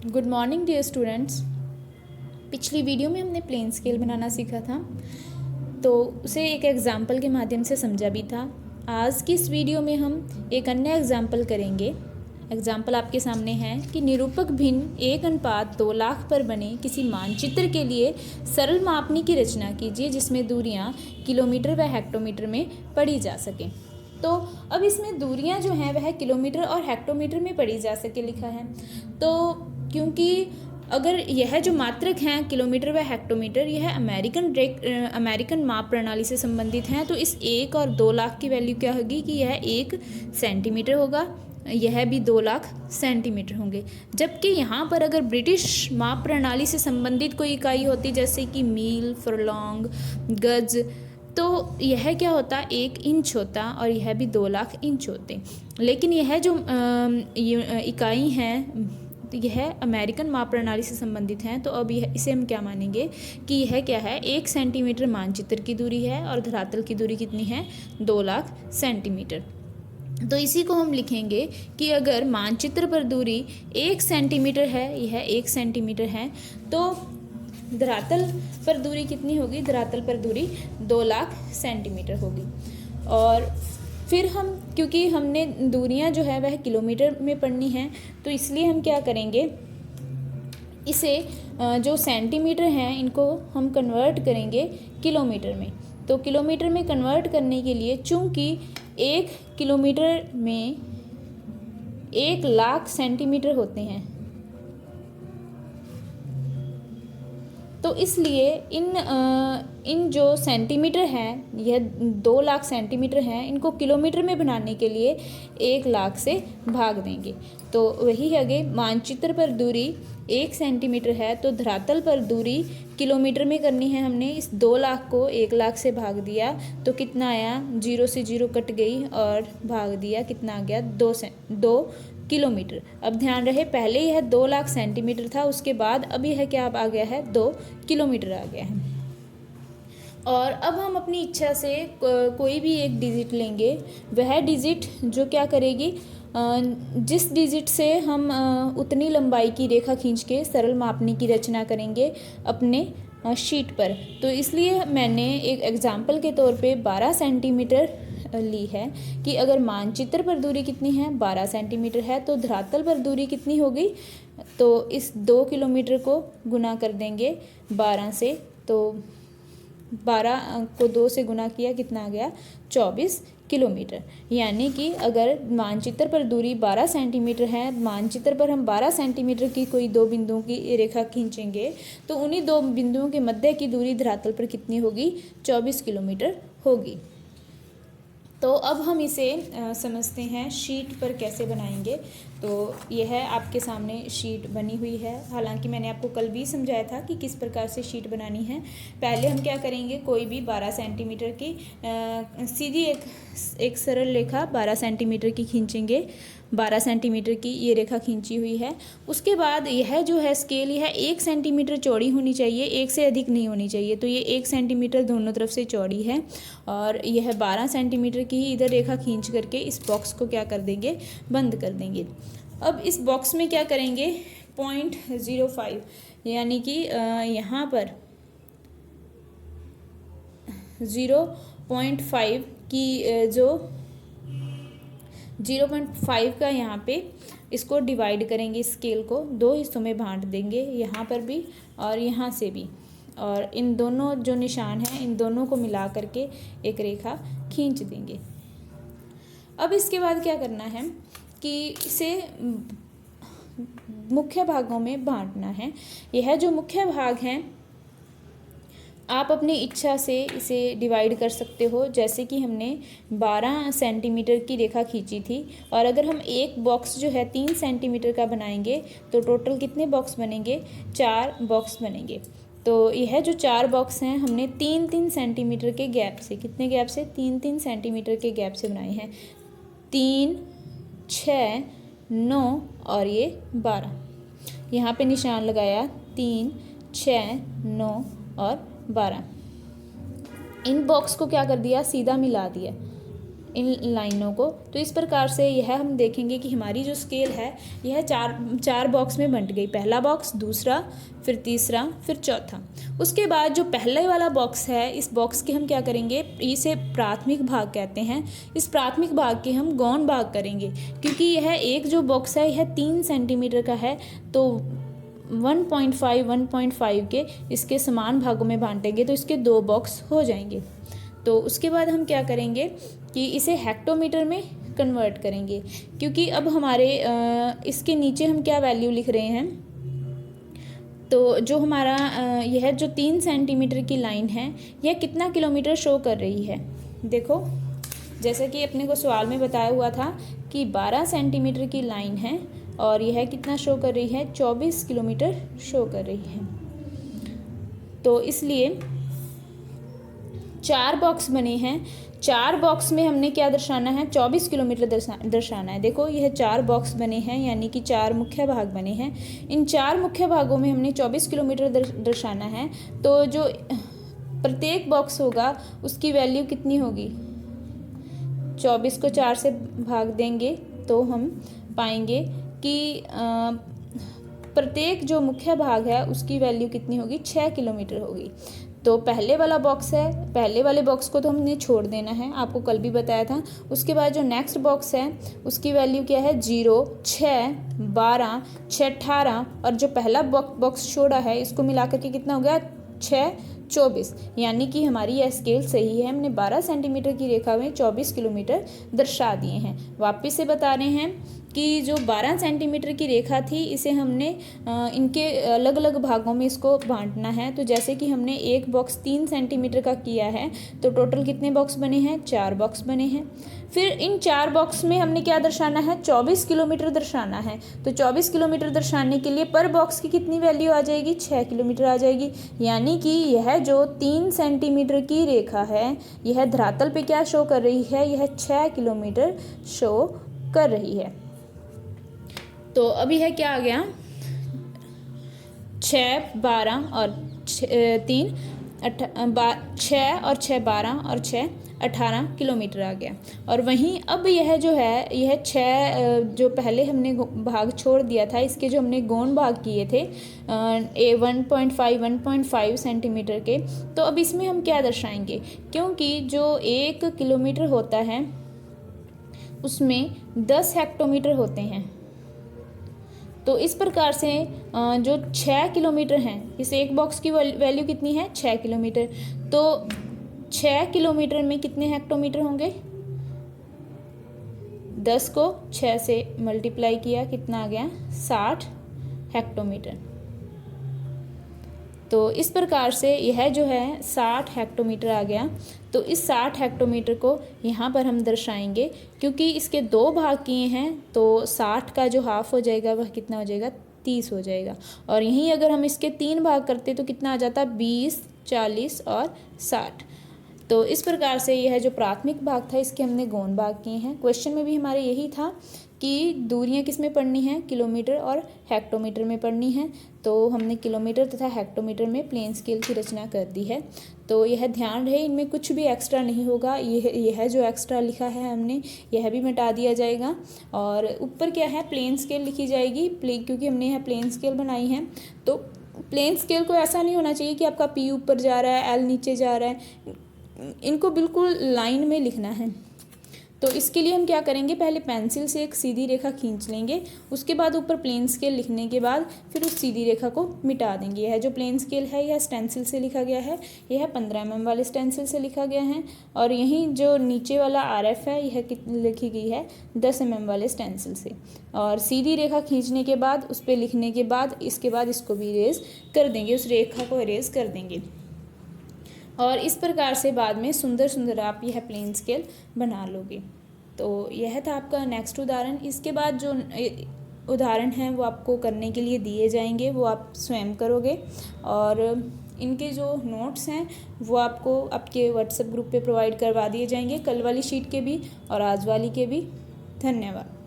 Good morning dear students. पिछली video में हमने प्लेन स्केल बनाना सीखा था, तो उसे एक एग्जाम्पल के माध्यम से समझा भी था। आज की इस वीडियो में हम एक अन्य एग्जाम्पल करेंगे। एग्जाम्पल आपके सामने है कि निरूपक भिन्न 1:2,00,000 पर बने किसी मानचित्र के लिए सरल मापनी की रचना कीजिए जिसमें दूरियां किलोमीटर व हेक्टोमीटर में पढ़ी जा सकें। तो अब इसमें दूरियां जो हैं वह किलोमीटर और हेक्टोमीटर में पढ़ी जा सके लिखा है। तो क्योंकि अगर यह जो मात्रक हैं किलोमीटर व हेक्टोमीटर यह अमेरिकन माप प्रणाली से संबंधित हैं, तो इस 1 और 2 लाख की वैल्यू क्या होगी कि यह 1 सेंटीमीटर होगा, यह भी 2 लाख सेंटीमीटर होंगे। जबकि यहाँ पर अगर ब्रिटिश माप प्रणाली से संबंधित कोई इकाई होती जैसे कि मील, फरलॉन्ग, गज, तो यह क्या होता 1 इंच होता और यह भी 2 लाख इंच होते। लेकिन यह जो इकाई हैं यह अमेरिकन माप प्रणाली से संबंधित हैं, तो अब यह इसे हम क्या मानेंगे कि यह क्या है 1 सेंटीमीटर मानचित्र की दूरी है और धरातल की दूरी कितनी है 2 लाख सेंटीमीटर। तो इसी को हम लिखेंगे कि अगर मानचित्र पर दूरी 1 सेंटीमीटर है, यह 1 सेंटीमीटर है, तो धरातल पर दूरी कितनी होगी, धरातल पर दूरी 2 लाख सेंटीमीटर होगी। और फिर हम क्योंकि हमने दूरियां जो है वह किलोमीटर में पढ़नी है, तो इसलिए हम क्या करेंगे, इसे जो सेंटीमीटर हैं इनको हम कन्वर्ट करेंगे किलोमीटर में। तो किलोमीटर में कन्वर्ट करने के लिए चूँकि 1 किलोमीटर में 1 लाख सेंटीमीटर होते हैं, तो इसलिए इन जो सेंटीमीटर हैं यह 2 लाख सेंटीमीटर हैं, इनको किलोमीटर में बनाने के लिए 1 लाख से भाग देंगे। तो वही आगे मानचित्र पर दूरी 1 सेंटीमीटर है, तो धरातल पर दूरी किलोमीटर में करनी है हमने। इस 2 लाख को 1 लाख से भाग दिया तो कितना आया, 0 से 0 कट गई और भाग दिया कितना आ गया 2 किलोमीटर। अब ध्यान रहे पहले यह 2 लाख सेंटीमीटर था, उसके बाद अब यह क्या आ गया है 2 किलोमीटर आ गया है। और अब हम अपनी इच्छा से कोई भी एक डिजिट लेंगे, वह डिजिट जो क्या करेगी, जिस डिजिट से हम उतनी लंबाई की रेखा खींच के सरल मापनी की रचना करेंगे अपने शीट पर। तो इसलिए मैंने एक एग्जाम्पल के तौर पे 12 सेंटीमीटर ली है कि अगर मानचित्र पर दूरी कितनी है 12 सेंटीमीटर है, तो धरातल पर दूरी कितनी होगी, तो इस 2 किलोमीटर को गुना कर देंगे 12 से, तो 12 को 2 से गुना किया कितना आ गया 24 किलोमीटर। यानी कि अगर मानचित्र पर दूरी 12 सेंटीमीटर है, मानचित्र पर हम 12 सेंटीमीटर की कोई 2 बिंदुओं की रेखा खींचेंगे, तो उन्हीं 2 बिंदुओं के मध्य की दूरी धरातल पर कितनी होगी 24 किलोमीटर होगी। तो अब हम इसे समझते हैं शीट पर कैसे बनाएंगे। तो यह आपके सामने शीट बनी हुई है। हालांकि मैंने आपको कल भी समझाया था कि किस प्रकार से शीट बनानी है। पहले हम क्या करेंगे, कोई भी 12 सेंटीमीटर की सीधी एक सरल रेखा 12 सेंटीमीटर की खींचेंगे। 12 सेंटीमीटर की ये रेखा खींची हुई है। उसके बाद यह जो है स्केल यह 1 सेंटीमीटर चौड़ी होनी चाहिए, 1 से अधिक नहीं होनी चाहिए। तो ये 1 सेंटीमीटर दोनों तरफ से चौड़ी है और यह 12 सेंटीमीटर की ही इधर रेखा खींच करके इस बॉक्स को क्या कर देंगे, बंद कर देंगे। अब इस बॉक्स में क्या करेंगे 0.05 यानी कि यहाँ पर 0.5 की जो 0.5 का यहाँ पे इसको डिवाइड करेंगे, स्केल को 2 हिस्सों में बांट देंगे, यहाँ पर भी और यहाँ से भी, और इन दोनों जो निशान हैं इन दोनों को मिला करके एक रेखा खींच देंगे। अब इसके बाद क्या करना है कि इसे मुख्य भागों में बांटना है। यह जो मुख्य भाग हैं आप अपनी इच्छा से इसे डिवाइड कर सकते हो। जैसे कि हमने 12 सेंटीमीटर की रेखा खींची थी और अगर हम एक बॉक्स जो है 3 सेंटीमीटर का बनाएंगे तो टोटल कितने बॉक्स बनेंगे, 4 बॉक्स बनेंगे। तो यह जो 4 बॉक्स हैं हमने 3-3 सेंटीमीटर के गैप से, कितने गैप से, 3-3 सेंटीमीटर के गैप से बनाए हैं। 3, 6, 9 और ये 12, यहाँ पे निशान लगाया 3, 6, 9 और 12। इन बॉक्स को क्या कर दिया, सीधा मिला दिया। इन लाइनों को। तो इस प्रकार से यह हम देखेंगे कि हमारी जो स्केल है यह चार बॉक्स में बंट गई। पहला बॉक्स, दूसरा, फिर तीसरा, फिर चौथा। उसके बाद जो पहले वाला बॉक्स है, इस बॉक्स के हम क्या करेंगे, इसे प्राथमिक भाग कहते हैं। इस प्राथमिक भाग के हम गौण भाग करेंगे, क्योंकि यह एक जो बॉक्स है यह 3 सेंटीमीटर का है, तो 1.5 के इसके समान भागों में बांटेंगे तो इसके 2 बॉक्स हो जाएंगे। तो उसके बाद हम क्या करेंगे कि इसे हेक्टोमीटर में कन्वर्ट करेंगे, क्योंकि अब हमारे इसके नीचे हम क्या वैल्यू लिख रहे हैं, तो जो हमारा यह जो 3 सेंटीमीटर की लाइन है यह कितना किलोमीटर शो कर रही है। देखो, जैसा कि अपने को सवाल में बताया हुआ था कि 12 सेंटीमीटर की लाइन है और यह कितना शो कर रही है, 24 किलोमीटर शो कर रही है। तो इसलिए 4 बॉक्स बने हैं। 4 बॉक्स में हमने क्या दर्शाना है, 24 किलोमीटर दर्शाना है। देखो, यह 4 बॉक्स बने हैं, यानी कि 4 मुख्य भाग बने हैं। इन 4 मुख्य भागों में हमने 24 किलोमीटर दर्शाना है। तो जो प्रत्येक बॉक्स होगा उसकी वैल्यू कितनी होगी, 24 को 4 से भाग देंगे तो हम पाएंगे कि प्रत्येक जो मुख्य भाग है उसकी वैल्यू कितनी होगी, 6 किलोमीटर होगी। तो पहले वाला बॉक्स है, पहले वाले बॉक्स को तो हमने छोड़ देना है, आपको कल भी बताया था। उसके बाद जो नेक्स्ट बॉक्स है उसकी वैल्यू क्या है, 0, 6, 12, 6, 18, और जो पहला बॉक्स छोड़ा है इसको मिला करके कितना हो गया, 6, 24। यानी कि हमारी यह स्केल सही है, हमने 12 सेंटीमीटर की रेखा में 24 किलोमीटर दर्शा दिए हैं। वापस से बता रहे हैं कि जो 12 सेंटीमीटर की रेखा थी इसे हमने इनके अलग अलग भागों में इसको बांटना है। तो जैसे कि हमने एक बॉक्स 3 सेंटीमीटर का किया है, तो टोटल कितने बॉक्स बने हैं, 4 बॉक्स बने हैं। फिर इन 4 बॉक्स में हमने क्या दर्शाना है, 24 किलोमीटर दर्शाना है। तो 24 किलोमीटर दर्शाने के लिए पर बॉक्स की कितनी वैल्यू आ जाएगी, 6 किलोमीटर आ जाएगी। यानी कि यह जो 3 सेंटीमीटर की रेखा है यह धरातल पे क्या शो कर रही है, यह 6 किलोमीटर शो कर रही है। तो अभी है क्या आ गया, 6, 12 और 3, 6 और 6, 12 और 6, 18 किलोमीटर आ गया। और वहीं अब यह जो है, यह 6 जो पहले हमने भाग छोड़ दिया था, इसके जो हमने गौण भाग किए थे 1.5 सेंटीमीटर के, तो अब इसमें हम क्या दर्शाएंगे, क्योंकि जो 1 किलोमीटर होता है उसमें 10 हेक्टोमीटर होते हैं। तो इस प्रकार से जो 6 किलोमीटर हैं, इस एक बॉक्स की वैल्यू कितनी है, 6 किलोमीटर। तो 6 किलोमीटर में कितने हेक्टोमीटर होंगे, 10 को 6 से मल्टीप्लाई किया, कितना आ गया, 60 हेक्टोमीटर। तो इस प्रकार से यह जो है 60 हेक्टोमीटर आ गया। तो इस 60 हेक्टोमीटर को यहाँ पर हम दर्शाएंगे, क्योंकि इसके 2 भाग किए हैं तो 60 का जो हाफ हो जाएगा वह कितना हो जाएगा, 30 हो जाएगा। और यहीं अगर हम इसके 3 भाग करते तो कितना आ जाता, 20, 40 और 60। तो इस प्रकार से यह जो प्राथमिक भाग था इसके हमने गौण भाग किए हैं। क्वेश्चन में भी हमारे यही था कि दूरियां किस में पढ़नी है, किलोमीटर और हेक्टोमीटर में पढ़नी है। तो हमने किलोमीटर तथा हेक्टोमीटर में प्लेन स्केल की रचना कर दी है। तो यह ध्यान रहे, इनमें कुछ भी एक्स्ट्रा नहीं होगा। यह जो एक्स्ट्रा लिखा है हमने यह भी मिटा दिया जाएगा। और ऊपर क्या है, प्लेन स्केल लिखी जाएगी, क्योंकि हमने यह प्लेन स्केल बनाई है। तो प्लेन स्केल को ऐसा नहीं होना चाहिए कि आपका P ऊपर जा रहा है, L नीचे जा रहा है, इनको बिल्कुल लाइन में लिखना है। तो इसके लिए हम क्या करेंगे, पहले पेंसिल से एक सीधी रेखा खींच लेंगे, उसके बाद ऊपर प्लेन स्केल लिखने के बाद फिर उस सीधी रेखा को मिटा देंगे। यह जो प्लेन स्केल है यह स्टेंसिल से लिखा गया है, यह 15 mm वाले स्टेंसिल से लिखा गया है। और यहीं जो नीचे वाला RF है यह लिखी गई है 10 mm वाले स्टेंसिल से। और सीधी रेखा खींचने के बाद उस पर लिखने के बाद इसके बाद इसको भी इरेज कर देंगे, उस रेखा को इरेज कर देंगे। और इस प्रकार से बाद में सुंदर सुंदर आप यह प्लेन स्केल बना लोगे। तो यह था आपका नेक्स्ट उदाहरण। इसके बाद जो उदाहरण हैं वो आपको करने के लिए दिए जाएंगे, वो आप स्वयं करोगे। और इनके जो नोट्स हैं वो आपको आपके व्हाट्सएप ग्रुप पे प्रोवाइड करवा दिए जाएंगे, कल वाली शीट के भी और आज वाली के भी। धन्यवाद।